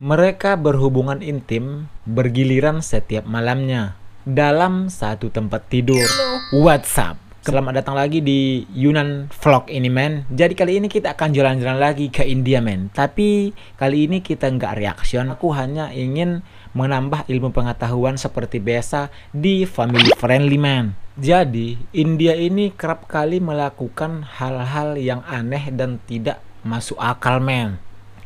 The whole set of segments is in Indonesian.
Mereka berhubungan intim bergiliran setiap malamnya dalam satu tempat tidur. What's up? Selamat datang lagi di Yunan Vlog ini, men. Jadi kali ini kita akan jalan-jalan lagi ke India, men. Tapi kali ini kita nggak reaction. Aku hanya ingin menambah ilmu pengetahuan seperti biasa di family friendly, man. Jadi India ini kerap kali melakukan hal-hal yang aneh dan tidak masuk akal, men.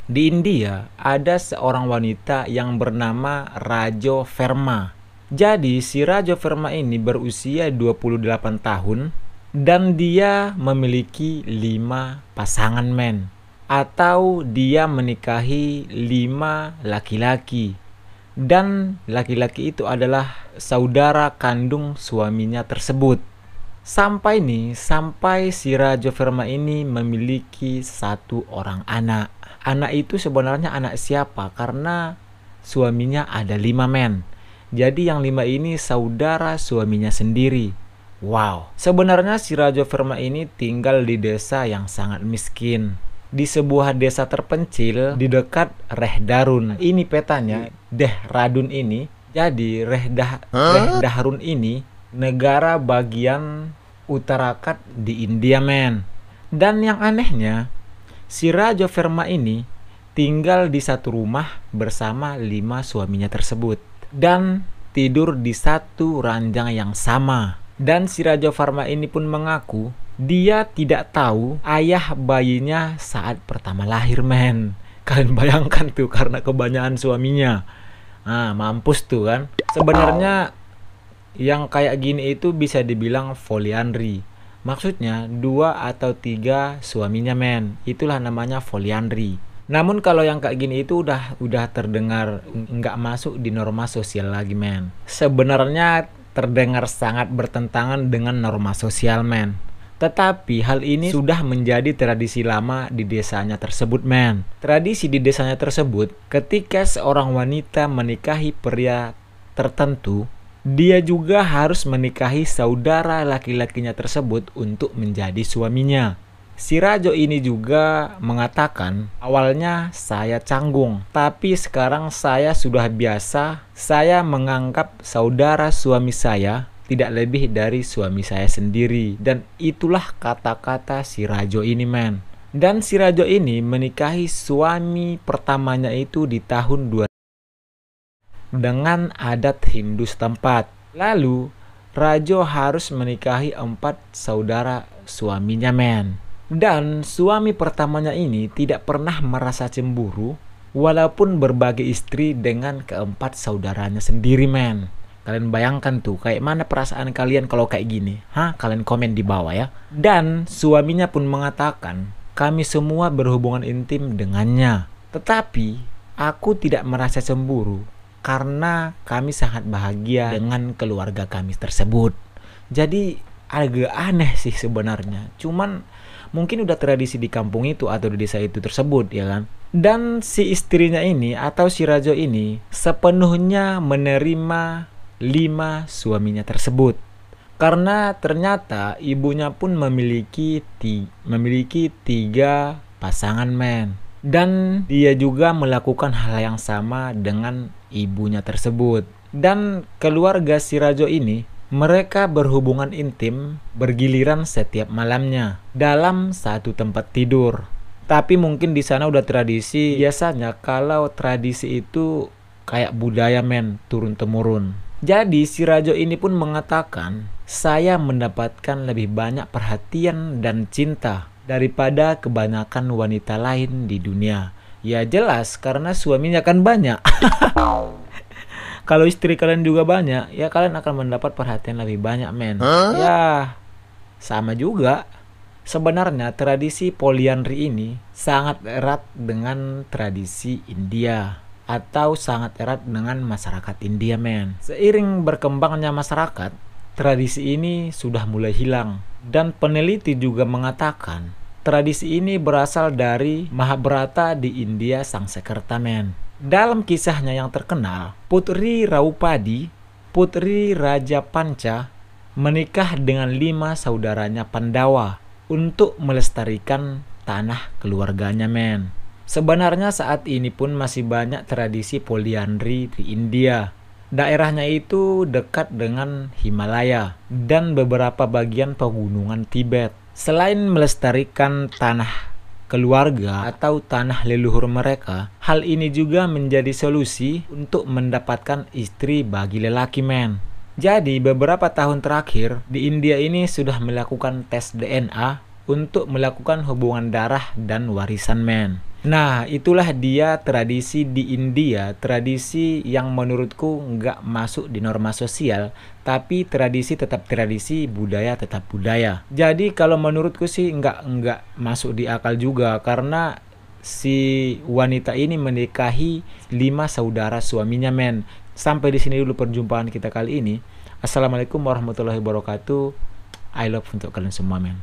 Di India ada seorang wanita yang bernama Rajo Verma. Jadi si Rajo Verma ini berusia 28 tahun dan dia memiliki 5 pasangan, men. Atau dia menikahi 5 laki-laki. Dan laki-laki itu adalah saudara kandung suaminya tersebut. Sampai si Rajo Verma ini memiliki 1 orang anak. Anak itu sebenarnya anak siapa? Karena suaminya ada 5, men. Jadi yang 5 ini saudara suaminya sendiri. Wow. Sebenarnya si Rajo Verma ini tinggal di desa yang sangat miskin. Di sebuah desa terpencil di dekat Rehdarun. Ini petanya, Dehradun ini. Jadi Rehdarun ini negara bagian Uttarakhand di India, men. Dan yang anehnya, si Rajo Verma ini tinggal di satu rumah bersama 5 suaminya tersebut dan tidur di satu ranjang yang sama. Dan si Rajo Verma ini pun mengaku dia tidak tahu ayah bayinya saat pertama lahir, men. Kalian bayangkan tuh, karena kebanyakan suaminya. Mampus tuh kan. Sebenarnya yang kayak gini itu bisa dibilang polyandry. Maksudnya 2 atau 3 suaminya, men. Itulah namanya polyandry. Namun kalau yang kayak gini itu udah terdengar nggak masuk di norma sosial lagi, men. Sebenarnya terdengar sangat bertentangan dengan norma sosial, men. Tetapi hal ini sudah menjadi tradisi lama di desanya tersebut, men. Tradisi di desanya tersebut, ketika seorang wanita menikahi pria tertentu, dia juga harus menikahi saudara laki-lakinya tersebut untuk menjadi suaminya. Si Rajo ini juga mengatakan, awalnya saya canggung, tapi sekarang saya sudah biasa. Saya menganggap saudara suami saya tidak lebih dari suami saya sendiri. Dan itulah kata-kata si Rajo ini, men. Dan si Rajo ini menikahi suami pertamanya itu di tahun 2000 dengan adat Hindu setempat. Lalu Rajo harus menikahi 4 saudara suaminya, men. Dan suami pertamanya ini tidak pernah merasa cemburu walaupun berbagi istri dengan ke-4 saudaranya sendiri, men. Kalian bayangkan tuh, kayak mana perasaan kalian kalau kayak gini? Kalian komen di bawah ya. Dan suaminya pun mengatakan, kami semua berhubungan intim dengannya. Tetapi aku tidak merasa cemburu karena kami sangat bahagia dengan keluarga kami tersebut. Jadi agak aneh sih sebenarnya. Cuman mungkin udah tradisi di kampung itu atau di desa itu tersebut, ya kan? Dan si istrinya ini atau si Rajo ini sepenuhnya menerima 5 suaminya tersebut. Karena ternyata ibunya pun memiliki 3 pasangan, men. Dan dia juga melakukan hal yang sama dengan ibunya tersebut. Dan keluarga si Rajo ini, mereka berhubungan intim bergiliran setiap malamnya dalam satu tempat tidur. Tapi mungkin di sana udah tradisi. Biasanya kalau tradisi itu kayak budaya, men, turun-temurun. Jadi si Rajo ini pun mengatakan, saya mendapatkan lebih banyak perhatian dan cinta daripada kebanyakan wanita lain di dunia. Ya jelas, karena suaminya kan banyak. Kalau istri kalian juga banyak, ya kalian akan mendapat perhatian lebih banyak, men. Ya, sama juga. Sebenarnya tradisi polyandry ini sangat erat dengan tradisi India atau sangat erat dengan masyarakat India, men. Seiring berkembangnya masyarakat, tradisi ini sudah mulai hilang. Dan peneliti juga mengatakan, tradisi ini berasal dari Mahabharata di India Sangsekerta, men. Dalam kisahnya yang terkenal, Putri Raupadi, putri Raja Panca, menikah dengan 5 saudaranya Pandawa untuk melestarikan tanah keluarganya, men. Sebenarnya saat ini pun masih banyak tradisi poliandri di India. Daerahnya itu dekat dengan Himalaya dan beberapa bagian pegunungan Tibet. Selain melestarikan tanah keluarga atau tanah leluhur mereka, hal ini juga menjadi solusi untuk mendapatkan istri bagi lelaki, men. Jadi beberapa tahun terakhir di India ini sudah melakukan tes DNA untuk melakukan hubungan darah dan warisan, men. Nah, itulah dia tradisi di India, tradisi yang menurutku nggak masuk di norma sosial, tapi tradisi tetap tradisi, budaya tetap budaya. Jadi kalau menurutku sih nggak masuk di akal juga, karena si wanita ini menikahi 5 saudara suaminya, men. Sampai di sini dulu perjumpaan kita kali ini. Assalamualaikum warahmatullahi wabarakatuh. I love untuk kalian semua, men.